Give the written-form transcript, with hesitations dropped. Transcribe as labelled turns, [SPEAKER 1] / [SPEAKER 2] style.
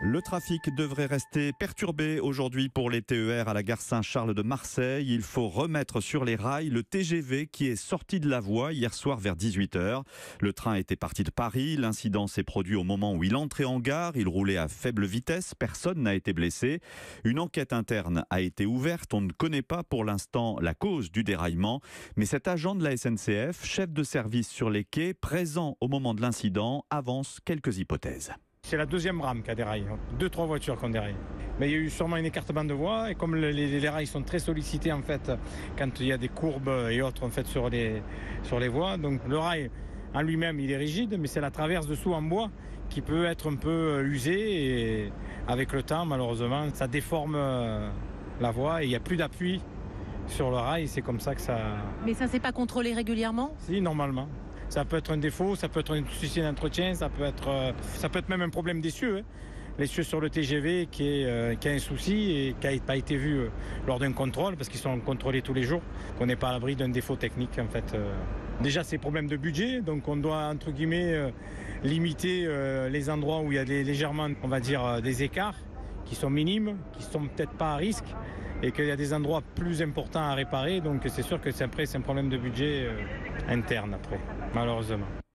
[SPEAKER 1] Le trafic devrait rester perturbé aujourd'hui pour les TER à la gare Saint-Charles de Marseille. Il faut remettre sur les rails le TGV qui est sorti de la voie hier soir vers 18h. Le train était parti de Paris. L'incident s'est produit au moment où il entrait en gare. Il roulait à faible vitesse. Personne n'a été blessé. Une enquête interne a été ouverte. On ne connaît pas pour l'instant la cause du déraillement. Mais cet agent de la SNCF, chef de service sur les quais, présent au moment de l'incident, avance quelques hypothèses.
[SPEAKER 2] C'est la deuxième rame qui a déraillé, 2-3 voitures qui ont déraillé. Mais il y a eu sûrement un écartement de voie et comme les rails sont très sollicités en fait quand il y a des courbes et autres en fait sur les voies, donc le rail en lui-même il est rigide, mais c'est la traverse dessous en bois qui peut être un peu usée et avec le temps malheureusement ça déforme la voie et il n'y a plus d'appui sur le rail, c'est comme ça que ça...
[SPEAKER 3] Mais ça c'est pas contrôlé régulièrement ?
[SPEAKER 2] Si, normalement. Ça peut être un défaut, ça peut être un souci d'entretien, ça peut être même un problème d'essieu. Hein. L'essieu sur le TGV qui a un souci et qui n'a pas été vu lors d'un contrôle parce qu'ils sont contrôlés tous les jours, qu'on n'est pas à l'abri d'un défaut technique en fait. Déjà c'est problème de budget, donc on doit entre guillemets limiter les endroits où il y a légèrement, on va dire, des écarts qui sont minimes, qui sont peut-être pas à risque et qu'il y a des endroits plus importants à réparer, donc c'est sûr que c'est un problème de budget interne après, malheureusement.